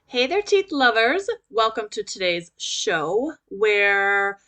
Hey there, teeth lovers. Welcome to today's show where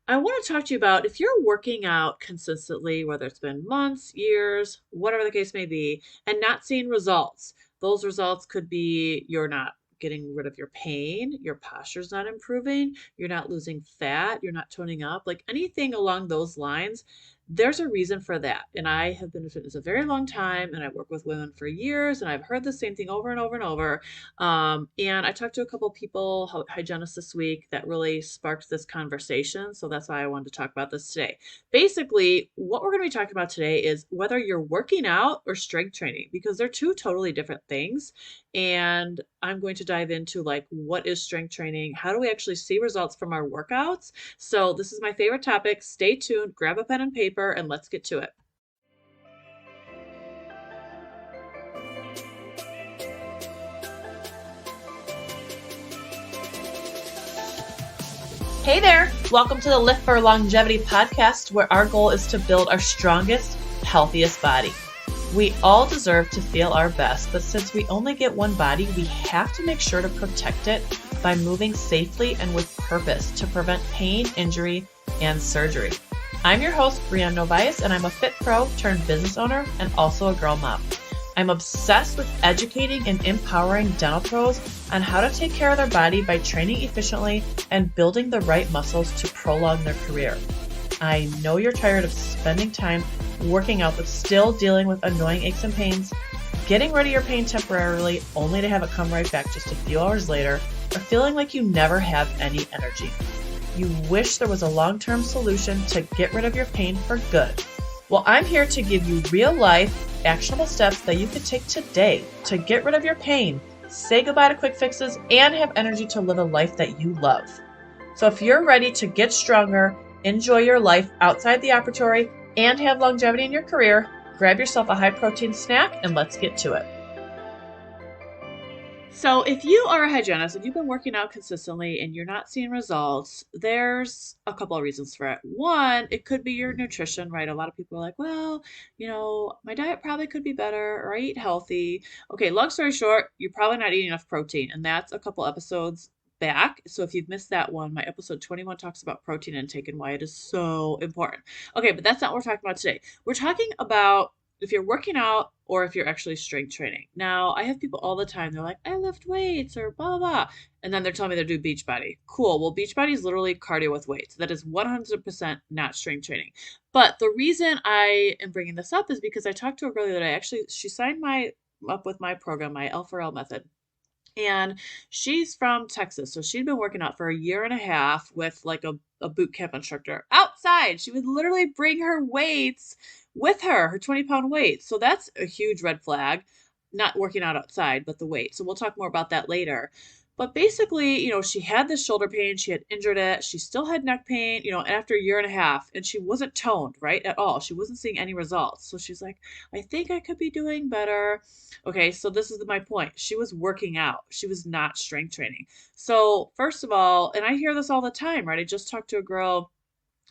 I want to talk to you about if you're working out consistently, whether it's been months, years, whatever the case may be, and not seeing results. Those results could be you're not getting rid of your pain, your posture's not improving, you're not losing fat, you're not toning up, like anything along those lines. There's a reason for that. And I have been in fitness a very long time and I've worked with women for years and I've heard the same thing over and over and over. And I talked to a couple people, hygienists this week, that really sparked this conversation. So that's why I wanted to talk about this today. Basically, what we're going to be talking about today is whether you're working out or strength training, because they're two totally different things. And I'm going to dive into like what is strength training? How do we actually see results from our workouts? So this is my favorite topic. Stay tuned, grab a pen and paper, and let's get to it. Hey there! Welcome to the Lift for Longevity podcast, where our goal is to build our strongest, healthiest body. We all deserve to feel our best, but since we only get one body, we have to make sure to protect it by moving safely and with purpose to prevent pain, injury, and surgery. I'm your host, Brianne Novice, and I'm a fit pro turned business owner and also a girl mom. I'm obsessed with educating and empowering dental pros on how to take care of their body by training efficiently and building the right muscles to prolong their career. I know you're tired of spending time working out but still dealing with annoying aches and pains, getting rid of your pain temporarily only to have it come right back just a few hours later, or feeling like you never have any energy. You wish there was a long-term solution to get rid of your pain for good. Well, I'm here to give you real-life, actionable steps that you can take today to get rid of your pain, say goodbye to quick fixes, and have energy to live a life that you love. So if you're ready to get stronger, enjoy your life outside the operatory, and have longevity in your career, grab yourself a high-protein snack and let's get to it. So if you are a hygienist and you've been working out consistently and you're not seeing results, there's a couple of reasons for it. One, it could be your nutrition, right? A lot of people are like, well, my diet probably could be better or I eat healthy. Okay, long story short, you're probably not eating enough protein, and that's a couple episodes back. So if you've missed that one, my episode 21 talks about protein intake and why it is so important. Okay, but that's not what we're talking about today. We're talking about if you're working out or if you're actually strength training. Now, I have people all the time, they're like, I lift weights or blah, blah, blah. And then they're telling me they do Beachbody. Cool. Well, Beachbody is literally cardio with weights. That is 100% not strength training. But the reason I am bringing this up is because I talked to a girl the other day. Actually, she signed up with my program, my L4L method. And she's from Texas. So she'd been working out for a year and a half with like a boot camp instructor outside. She would literally bring her weights with her, her 20-pound weight. So that's a huge red flag. Not working out outside, but the weight. So we'll talk more about that later. But basically, she had this shoulder pain. She had injured it. She still had neck pain, after a year and a half. And she wasn't toned, right, at all. She wasn't seeing any results. So she's like, I think I could be doing better. Okay, so this is my point. She was working out. She was not strength training. So first of all, and I hear this all the time, right? I just talked to a girl.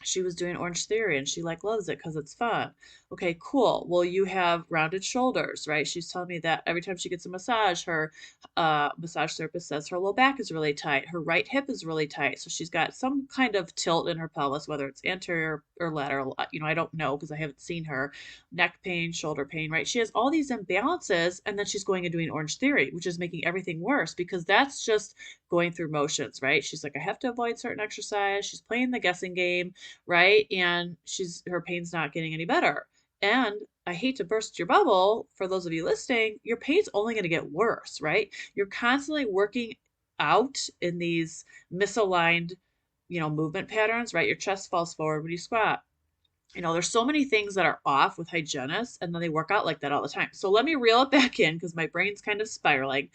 She was doing Orange Theory and she loves it because it's fun. Okay, cool. Well, you have rounded shoulders, right? She's telling me that every time she gets a massage, her massage therapist says her low back is really tight. Her right hip is really tight. So she's got some kind of tilt in her pelvis, whether it's anterior or lateral. I don't know because I haven't seen her. Neck pain, shoulder pain, right? She has all these imbalances, and then she's going and doing Orange Theory, which is making everything worse because that's just going through motions, right? She's like, I have to avoid certain exercise. She's playing the guessing game, right? And her pain's not getting any better. And I hate to burst your bubble for those of you listening, your pain's only going to get worse, right? You're constantly working out in these misaligned, movement patterns, right? Your chest falls forward when you squat. There's so many things that are off with hygienists, and then they work out like that all the time. So let me reel it back in because my brain's kind of spiraling.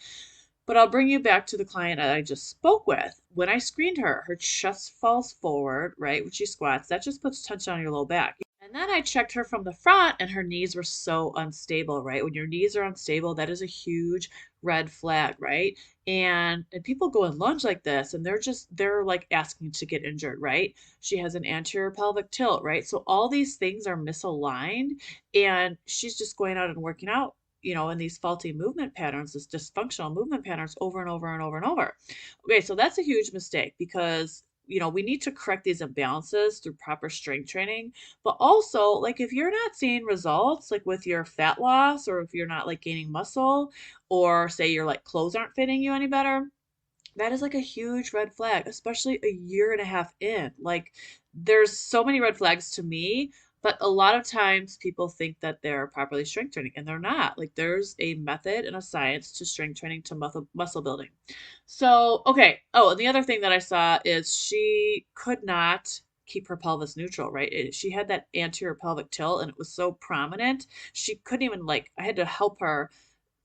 But I'll bring you back to the client that I just spoke with. When I screened her, her chest falls forward, right? When she squats, that just puts tension on your low back. And then I checked her from the front and her knees were so unstable, right? When your knees are unstable, that is a huge red flag, right? And people go and lunge like this and they're like asking to get injured, right? She has an anterior pelvic tilt, right? So all these things are misaligned and she's just going out and working out in these faulty movement patterns, this dysfunctional movement patterns over and over and over and over. Okay, so that's a huge mistake because we need to correct these imbalances through proper strength training. But also, like if you're not seeing results, like with your fat loss, or if you're not like gaining muscle, or say your like clothes aren't fitting you any better, that is like a huge red flag, especially a year and a half in. Like, there's so many red flags to me, but a lot of times people think that they're properly strength training and they're not. Like, there's a method and a science to strength training to muscle building. So, okay. Oh, and the other thing that I saw is she could not keep her pelvis neutral, right? She had that anterior pelvic tilt and it was so prominent. She couldn't even, like, I had to help her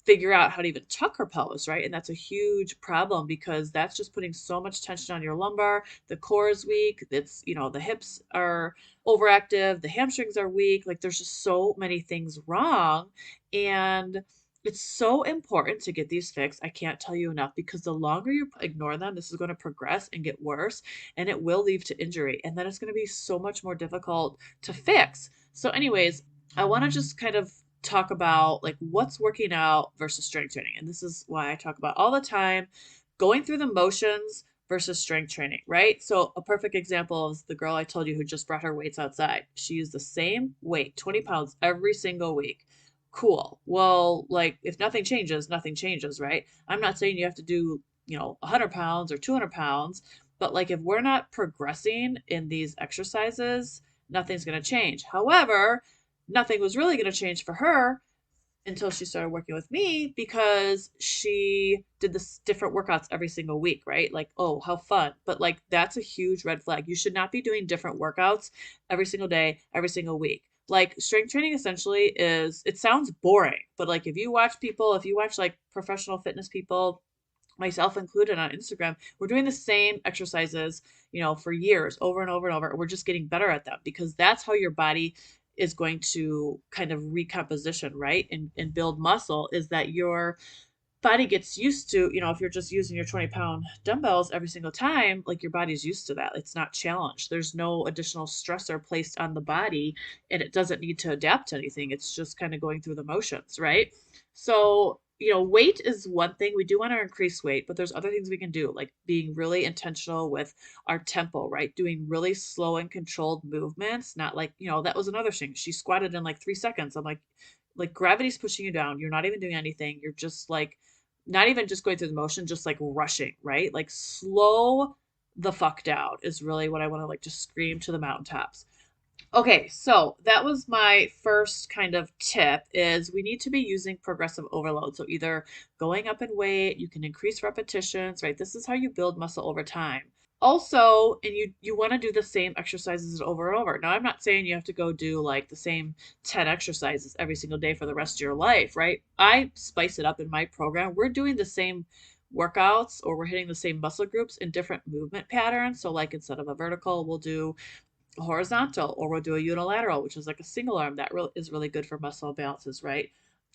figure out how to even tuck her pelvis, right? And that's a huge problem because that's just putting so much tension on your lumbar. The core is weak. The hips are overactive. The hamstrings are weak. Like there's just so many things wrong. And it's so important to get these fixed. I can't tell you enough because the longer you ignore them, this is going to progress and get worse and it will lead to injury. And then it's going to be so much more difficult to fix. So, anyways, I want to just kind of talk about like what's working out versus strength training. And this is why I talk about all the time going through the motions versus strength training, right? So a perfect example is the girl I told you who just brought her weights outside. She used the same weight, 20 pounds every single week. Cool. Well, like if nothing changes, nothing changes, right? I'm not saying you have to do, 100 pounds or 200 pounds, but like if we're not progressing in these exercises, nothing's going to change. However, nothing was really going to change for her until she started working with me because she did this different workouts every single week, right? Like, oh, how fun. But like that's a huge red flag. You should not be doing different workouts every single day, every single week. Like strength training essentially it sounds boring, but like if you watch like professional fitness people, myself included on Instagram, we're doing the same exercises, for years over and over and over. We're just getting better at them because that's how your body is going to kind of recomposition, right? And build muscle is that your body gets used to, if you're just using your 20-pound dumbbells every single time, like your body's used to that. It's not challenged. There's no additional stressor placed on the body and it doesn't need to adapt to anything. It's just kind of going through the motions, right? So, weight is one thing. We do want to increase weight, but there's other things we can do, like being really intentional with our tempo, right? Doing really slow and controlled movements, not like, that was another thing. She squatted in like 3 seconds. I'm like gravity's pushing you down. You're not even doing anything. You're just like not even just going through the motion, just like rushing, right? Like slow the fuck down is really what I want to like just scream to the mountaintops. Okay, so that was my first kind of tip is we need to be using progressive overload. So either going up in weight, you can increase repetitions, right? This is how you build muscle over time. Also, and you want to do the same exercises over and over. Now, I'm not saying you have to go do like the same 10 exercises every single day for the rest of your life, right? I spice it up in my program. We're doing the same workouts or we're hitting the same muscle groups in different movement patterns. So like instead of a vertical, we'll do horizontal, or we'll do a unilateral, which is like a single arm that is really good for muscle balances, right?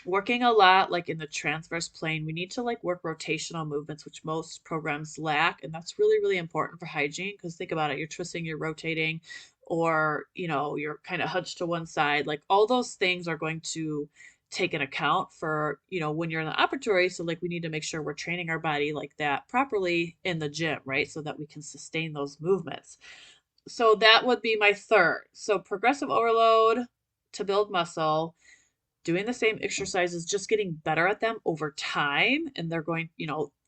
Working a lot like in the transverse plane, we need to like work rotational movements, which most programs lack. And that's really, really important for hygiene because think about it, you're twisting, you're rotating, or you're kind of hunched to one side. Like all those things are going to take an account for when you're in the operatory. So like we need to make sure we're training our body like that properly in the gym, right? So that we can sustain those movements. So that would be my third. So progressive overload to build muscle, doing the same exercises, just getting better at them over time. And they're going,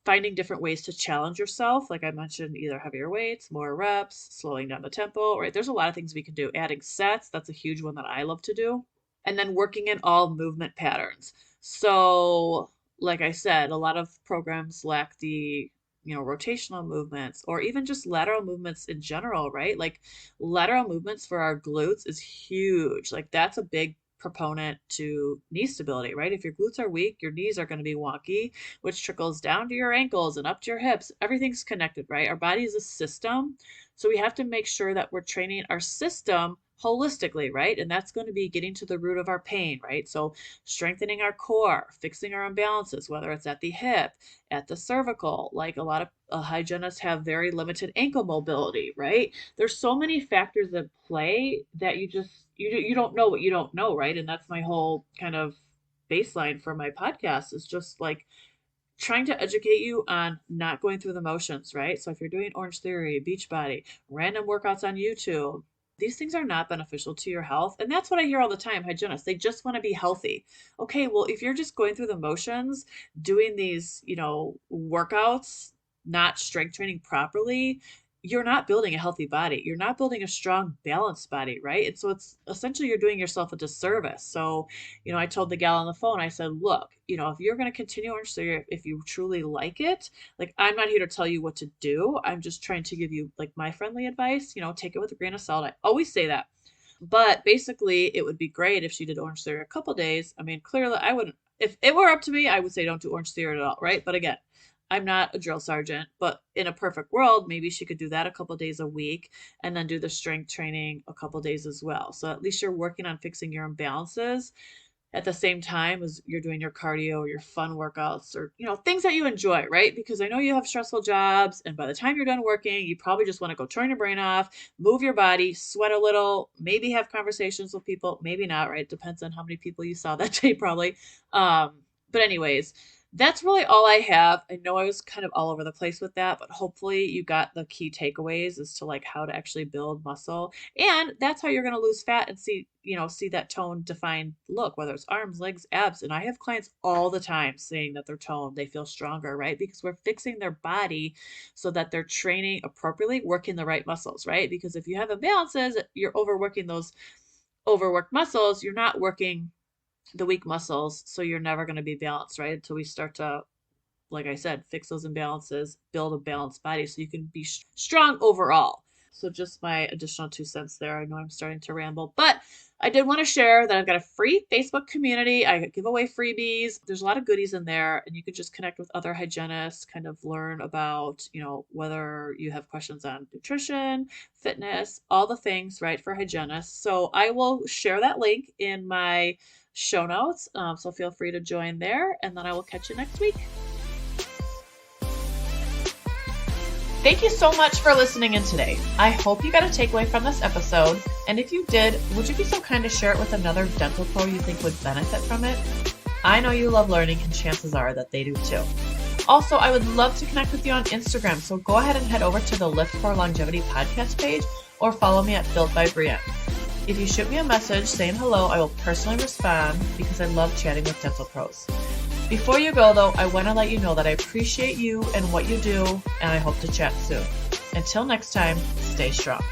finding different ways to challenge yourself. Like I mentioned, either heavier weights, more reps, slowing down the tempo, right? There's a lot of things we can do. Adding sets, that's a huge one that I love to do. And then working in all movement patterns. So, like I said, a lot of programs lack the rotational movements or even just lateral movements in general, right? Like lateral movements for our glutes is huge. Like that's a big proponent to knee stability, right? If your glutes are weak, your knees are going to be wonky, which trickles down to your ankles and up to your hips. Everything's connected, right? Our body is a system. So we have to make sure that we're training our system holistically, right? And that's going to be getting to the root of our pain, right? So strengthening our core, fixing our imbalances, whether it's at the hip, at the cervical, like a lot of hygienists have very limited ankle mobility, right? There's so many factors at play that you don't know what you don't know, right? And that's my whole kind of baseline for my podcast is just like trying to educate you on not going through the motions, right? So if you're doing Orange Theory, Beachbody, random workouts on YouTube, these things are not beneficial to your health. And that's what I hear all the time, hygienists. They just want to be healthy. Okay, well, if you're just going through the motions, doing these, workouts, not strength training properly, you're not building a healthy body. You're not building a strong, balanced body, right? And so it's essentially you're doing yourself a disservice. So I told the gal on the phone, I said, look, if you're going to continue Orange Theory, if you truly like it, like, I'm not here to tell you what to do. I'm just trying to give you like my friendly advice, take it with a grain of salt. I always say that. But basically, it would be great if she did Orange Theory a couple days. I mean, clearly, I wouldn't, if it were up to me, I would say don't do Orange Theory at all, right? But again, I'm not a drill sergeant, but in a perfect world, maybe she could do that a couple days a week and then do the strength training a couple days as well. So at least you're working on fixing your imbalances at the same time as you're doing your cardio or your fun workouts or things that you enjoy, right? Because I know you have stressful jobs, and by the time you're done working, you probably just want to go turn your brain off, move your body, sweat a little, maybe have conversations with people, maybe not, right? Depends on how many people you saw that day, probably. But anyways, that's really all I have. I know I was kind of all over the place with that, but hopefully you got the key takeaways as to like how to actually build muscle. And that's how you're going to lose fat and see that tone defined look, whether it's arms, legs, abs. And I have clients all the time saying that they're toned, they feel stronger, right? Because we're fixing their body so that they're training appropriately, working the right muscles, right? Because if you have imbalances, you're overworking those overworked muscles, you're not working the weak muscles, so you're never going to be balanced, right? Until we start to, like I said, fix those imbalances, build a balanced body so you can be strong overall. So just my additional 2 cents there. I know I'm starting to ramble, but I did want to share that I've got a free Facebook community. I give away freebies. There's a lot of goodies in there, and you can just connect with other hygienists, kind of learn about, whether you have questions on nutrition, fitness, all the things, right, for hygienists. So I will share that link in my show notes. So feel free to join there, and then I will catch you next week. Thank you so much for listening in today. I hope you got a takeaway from this episode, and if you did, would you be so kind to share it with another dental pro you think would benefit from it? I know you love learning, and chances are that they do too. Also, I would love to connect with you on Instagram, so go ahead and head over to the Lift for Longevity podcast page or follow me at Built by Brianne. If you shoot me a message saying hello, I will personally respond because I love chatting with dental pros. Before you go, though, I want to let you know that I appreciate you and what you do, and I hope to chat soon. Until next time, stay strong.